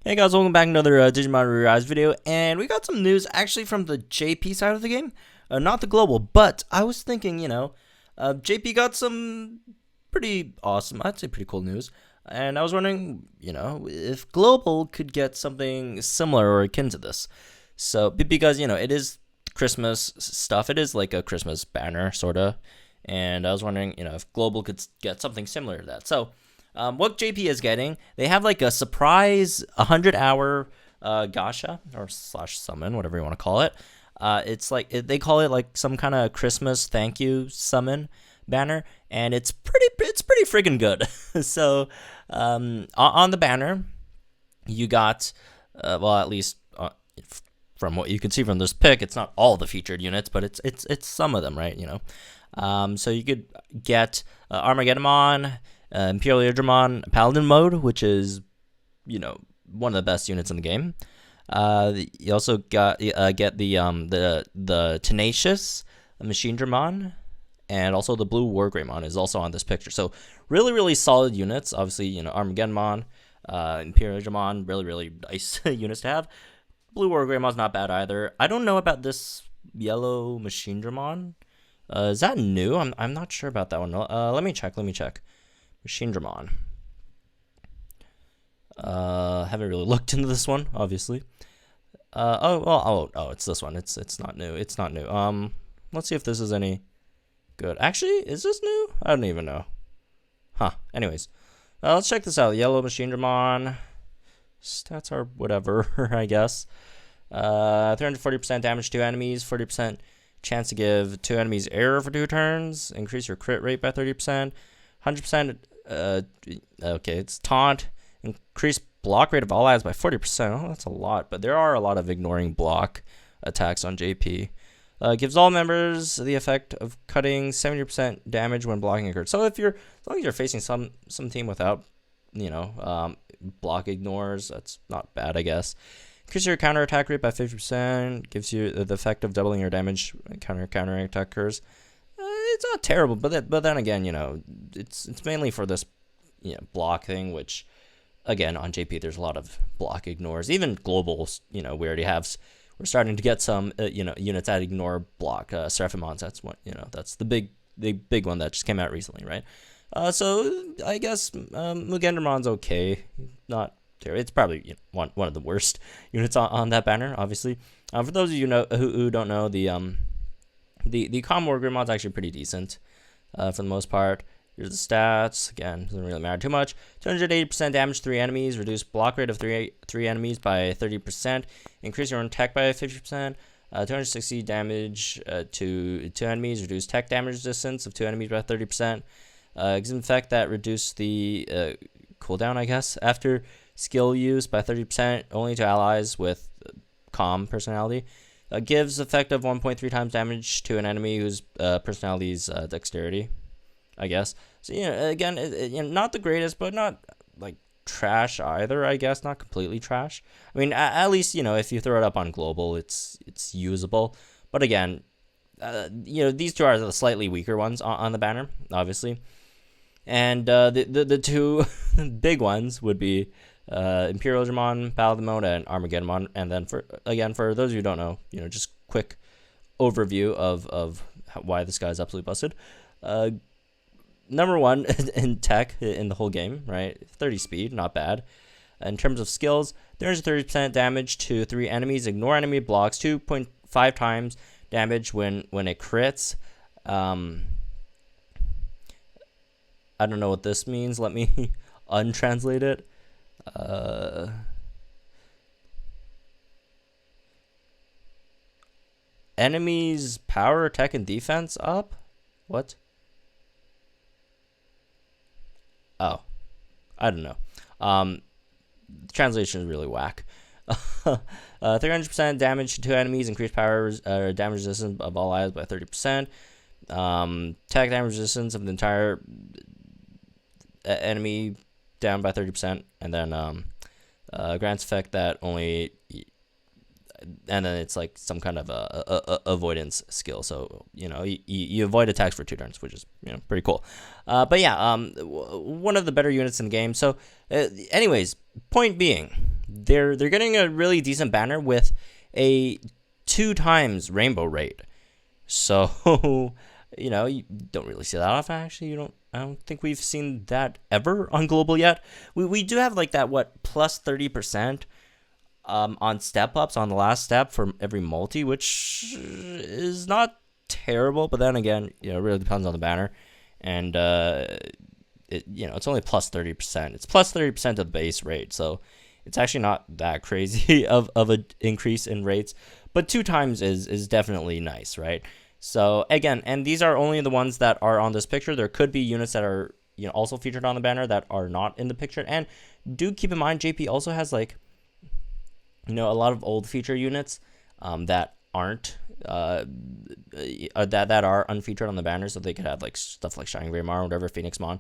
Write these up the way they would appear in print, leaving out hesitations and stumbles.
Hey guys, welcome back to another Digimon Rearise video, and we got some news actually from the JP side of the game, not the global, but I was thinking, JP got some pretty awesome, I'd say pretty cool news, and I was wondering, if global could get something similar or akin to this. So, because, it is Christmas stuff, it is like a Christmas banner, sorta, and I was wondering, if global could get something similar to that. So, what JP is getting, they have like a surprise 100-hour gacha or slash summon, whatever you want to call it. It's like they call it like some kind of Christmas thank you summon banner, and it's pretty friggin' good. So on the banner, you got well, at least from what you can see from this pic, it's not all the featured units, but it's some of them, right? So you could get Armageddon, IMPERIALDRAMON Paladin mode, which is, one of the best units in the game. You also get the Tenacious Machine Dramon, and also the Blue Wargreymon is also on this picture. So really solid units. Obviously, Armageddon, IMPERIALDRAMON, really nice units to have. Blue Wargreymon's not bad either. I don't know about this yellow Machine Dramon. Is that new? I'm not sure about that one. Let me check. Machine Dramon. Haven't really looked into this one, obviously. It's this one. It's not new. Let's see if this is any good. Actually, is this new? I don't even know. Huh. Anyways, let's check this out. Yellow Machine Dramon. Stats are whatever, I guess. 340% damage to enemies, 40% chance to give 2 enemies error for 2 turns, increase your crit rate by 30%, 100%. Okay, it's taunt, increase block rate of all allies by 40%. Oh, that's a lot, but there are a lot of ignoring block attacks on JP. Gives all members the effect of cutting 70% damage when blocking a crit. So as long as you're facing some team without, block ignores, that's not bad, I guess. Increase your counter attack rate by 50%. Gives you the effect of doubling your damage counter attackers. It's not terrible, but then again, it's mainly for this, block thing, which, again, on JP there's a lot of block ignores. Even globals, we're starting to get some, units that ignore block. Seraphimons, that's one, that's the big one that just came out recently, right? So I guess Mugendermon's okay, not terrible. It's probably one of the worst units on that banner, obviously. For those of you who don't know, the common Wargreymon is actually pretty decent for the most part. Here's the stats. Again, doesn't really matter too much. 280% damage to 3 enemies. Reduce block rate of 3 enemies by 30%. Increase your own tech by 50%. 260 damage to 2 enemies. Reduce tech damage resistance of 2 enemies by 30%. Gives an effect that reduce the cooldown, I guess, after skill use by 30% only to allies with calm personality. Gives effect of 1.3 times damage to an enemy whose personality's dexterity, I guess. So, again, not the greatest, but not, like, trash either, I guess. Not completely trash. I mean, at least, if you throw it up on global, it's usable. But again, these two are the slightly weaker ones on the banner, obviously. And the two big ones would be IMPERIALDRAMON, Paladin mode, and Armageddon. And then for those of you who don't know, just quick overview of why this guy's absolutely busted. Number 1 in tech in the whole game, right? 30 speed, not bad. In terms of skills, 330% damage to 3 enemies. Ignore enemy blocks. 2.5 times damage when it crits. I don't know what this means. Let me untranslate it. Enemies power, attack, and defense up? What? Oh, I don't know. Translation is really whack. 300% damage to 2 enemies. Increased power damage resistance of all allies by 30%. Attack damage resistance of the entire enemy down by 30%, and then grants effect that only, and then it's like some kind of a avoidance skill. So you avoid attacks for 2 turns, which is pretty cool. But yeah, one of the better units in the game. So anyways, point being, they're getting a really decent banner with a 2 times rainbow rate. So, you don't really see that often. Actually, I don't think we've seen that ever on global yet. We do have like that plus 30% on step ups on the last step for every multi, which is not terrible. But then again, it really depends on the banner, and it's only plus 30%. It's plus 30% of the base rate, so it's actually not that crazy of an increase in rates. But 2 times is definitely nice, right? So again, and these are only the ones that are on this picture. There could be units that are also featured on the banner that are not in the picture. And do keep in mind, JP also has like a lot of old feature units that aren't that are unfeatured on the banner, so they could have like stuff like Shining Greymon or whatever, Phoenix Mon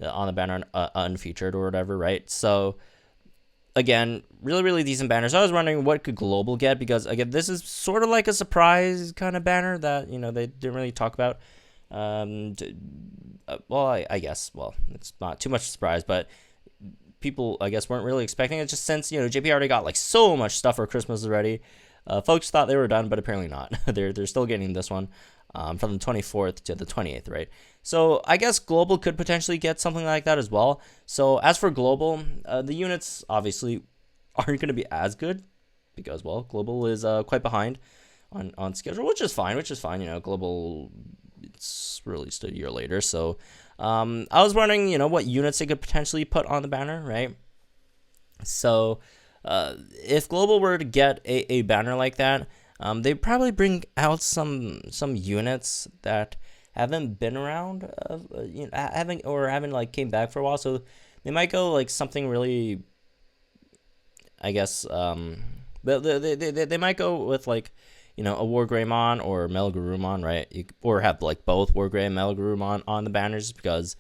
on the banner unfeatured or whatever, right? So again, really, really decent banners. I was wondering what could global get, because again, this is sort of like a surprise kind of banner that they didn't really talk about. I guess, it's not too much surprise, but people, I guess, weren't really expecting it, just since JP already got like so much stuff for Christmas already. Folks thought they were done, but apparently not. They're still getting this one from the 24th to the 28th, right? So I guess global could potentially get something like that as well. So as for global, the units obviously aren't going to be as good, because global is quite behind on schedule, which is fine. Global, it's released a year later. So I was wondering what units they could potentially put on the banner, right? So if global were to get a banner like that, they'd probably bring out some units that haven't been around, haven't like came back for a while. So they might go like something really, I guess, they might go with like a War Greymon or Melgarumon, right? Or have like both War Grey and Melgarumon on the banners, because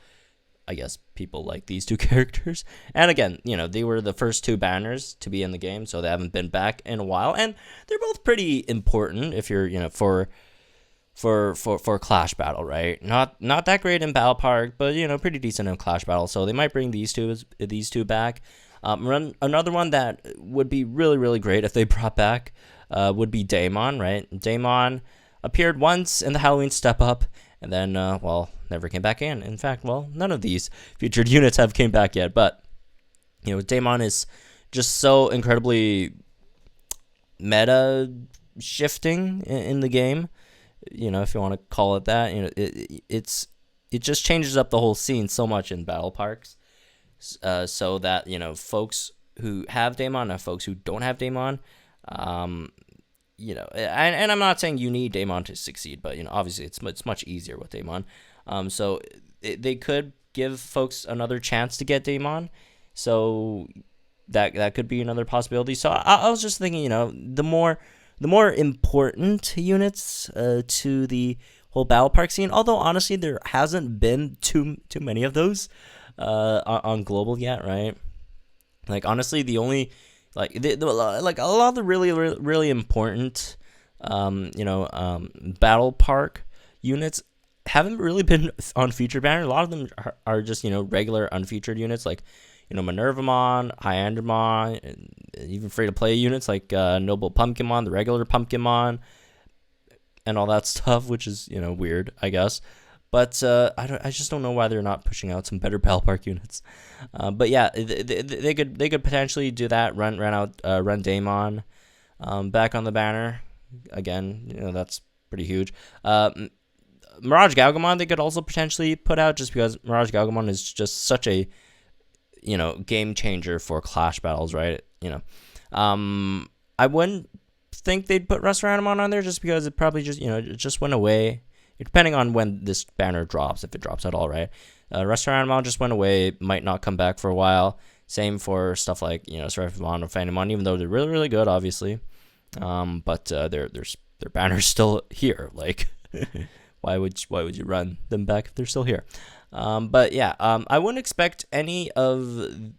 I guess people like these 2 characters. And again, they were the first 2 banners to be in the game, so they haven't been back in a while, and they're both pretty important if you're for Clash Battle, right? Not that great in Battle Park, but pretty decent in Clash Battle. So they might bring these two back. Another one that would be really, really great if they brought back would be Digimon, right? Digimon appeared once in the Halloween step up, and then never came back in. In fact, none of these featured units have came back yet. But Digimon is just so incredibly meta shifting in the game, if you want to call it that. It just changes up the whole scene so much in battle parks, so that folks who have Digimon and folks who don't have Digimon, and I'm not saying you need Digimon to succeed, but obviously it's much easier with Digimon. So they could give folks another chance to get Digimon, so that could be another possibility. So I was just thinking, the more important units to the whole battle park scene. Although honestly, there hasn't been too many of those on global yet, right? Like honestly, the only like a lot of the really, really, really important battle park units haven't really been on featured banner. A lot of them are just regular unfeatured units, like Minervamon, Hyandramon, and even free-to-play units like Noble Pumpkinmon, the regular Pumpkinmon, and all that stuff, which is weird, I guess. But I just don't know why they're not pushing out some better battle park units. But yeah, they could potentially do that. Run Daemon back on the banner again. That's pretty huge. Mirage Galgamon they could also potentially put out, just because Mirage Galgamon is just such a game changer for Clash battles, right? I wouldn't think they'd put Restaurantmon on there, just because it probably just it just went away, depending on when this banner drops, if it drops at all, right? Restaurantmon just went away, might not come back for a while. Same for stuff like Seraphimon or Phantomon, even though they're really, really good, obviously. But their banner's still here. Like, why would you run them back if they're still here? But yeah, I wouldn't expect any of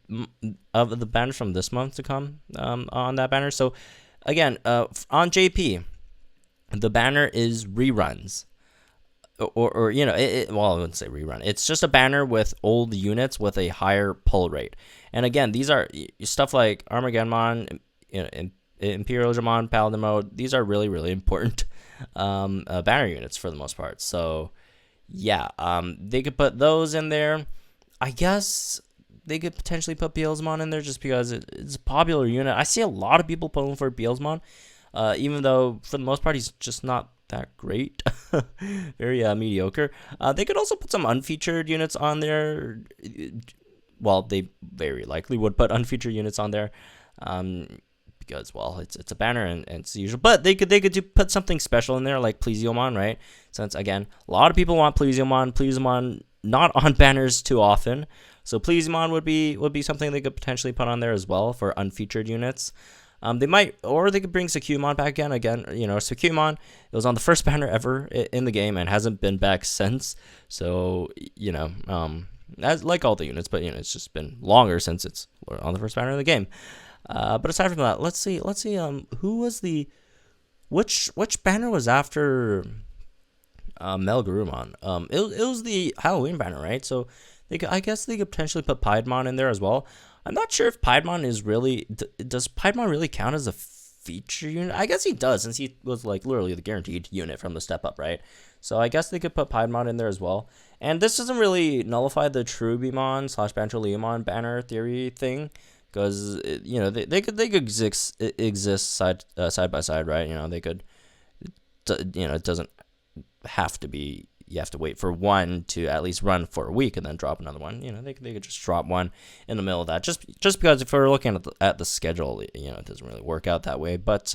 the banners from this month to come on that banner. So again, on JP, the banner is reruns. or you know, well, I wouldn't say rerun. It's just a banner with old units with a higher pull rate. And again, these are stuff like Armageddon, you know, IMPERIALDRAMON, Paladin mode. These are really, really important banner units for the most part. So yeah, they could put those in there. I guess they could potentially put Beelzemon in there just because it's a popular unit. I see a lot of people pulling for Beelzemon, even though for the most part he's just not that great. Very mediocre. They could also put some unfeatured units on there. Well, they very likely would put unfeatured units on there, because well, it's a banner and it's usual. But they could put something special in there like Plesiommon, right? Since again, a lot of people want Plesiommon. Plesiommon not on banners too often, so Plesiommon would be something they could potentially put on there as well for unfeatured units. They might, or they could bring Sucumon back in again. You know, Sucumon, it was on the first banner ever in the game and hasn't been back since. So, you know, as like all the units, but you know, it's just been longer since it's on the first banner of the game. But aside from that, let's see. Who was which banner was after Melgarumon? It was the Halloween banner, right? So I guess they could potentially put Piedmon in there as well. I'm not sure if Piedmon is really... Does Piedmon really count as a feature unit? I guess he does, since he was, like, literally the guaranteed unit from the step-up, right? So I guess they could put Piedmon in there as well. And this doesn't really nullify the Cherubimon / Bancholeomon banner theory thing, because, you know, they could exist side by side, right? You know, they could... You know, it doesn't have to be... You have to wait for one to at least run for a week and then drop another one. You know, they could just drop one in the middle of that. Just because if we're looking at the schedule, you know, it doesn't really work out that way. But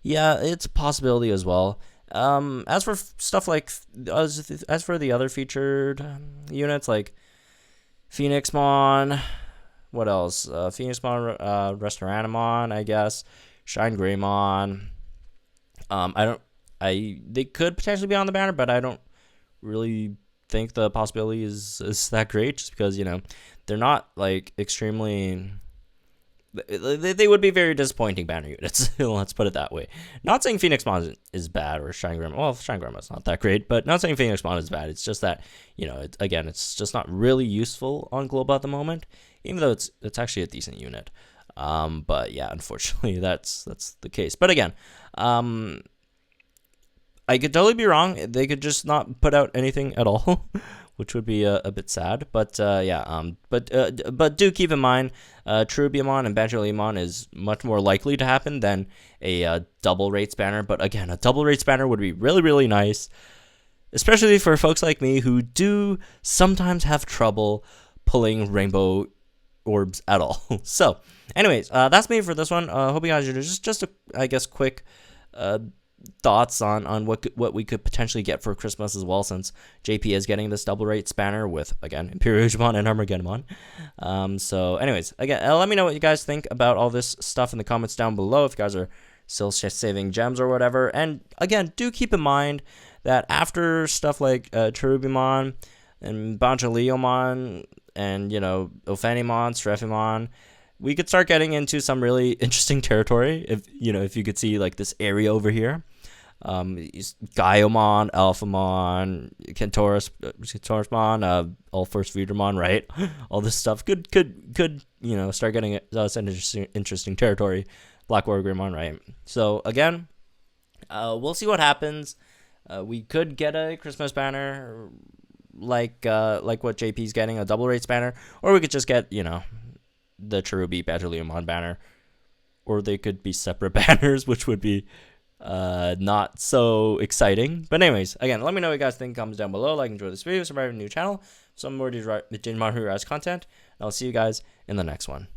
yeah, it's a possibility as well. As for stuff like as for the other featured units like Phoenixmon, what else? Phoenixmon, Restaurantimon, I guess. Shine Greymon. They could potentially be on the banner, but I don't really think the possibility is that great, just because, you know, they're not like extremely... They would be very disappointing banner units. Let's put it that way. Not saying Phoenixmon is bad or Shine Greymon. Well, Shine Greymon's not that great, but not saying Phoenixmon is bad. It's just that, you know, it's just not really useful on Global at the moment, even though it's actually a decent unit. But yeah, unfortunately, that's the case. But again, I could totally be wrong. They could just not put out anything at all, which would be a bit sad. But yeah, but do keep in mind, Cherubimon and Bancholeomon is much more likely to happen than a double rates banner. But again, a double rates banner would be really, really nice, especially for folks like me who do sometimes have trouble pulling Rainbow Orbs at all. So, anyways, that's me for this one. Hope you guys are just a, I guess, quick thoughts on what we could potentially get for Christmas as well, since JP is getting this double rate spanner with, again, IMPERIALDRAMON and Armageddon. So anyways, again, let me know what you guys think about all this stuff in the comments down below, if you guys are still saving gems or whatever. And again, do keep in mind that after stuff like Cherubimon and Bancholeomon and, you know, Ophanimon, Strephimon, we could start getting into some really interesting territory. If you could see like this area over here, Gaiomon, Alphamon, Kentorusmon, Ulforce Vidramon, right? All this stuff could you know, start getting us an interesting territory. Black Warrior Greymon, right? So again, we'll see what happens. We could get a Christmas banner like what JP's getting, a double rates banner, or we could just get, you know, the Cherubi Bancholeomon banner, or they could be separate banners, which would be not so exciting. But anyways, again, let me know what you guys think. Comments down below. Like, enjoy this video, subscribe to the new channel, some more Digimon Rearise content, and I'll see you guys in the next one.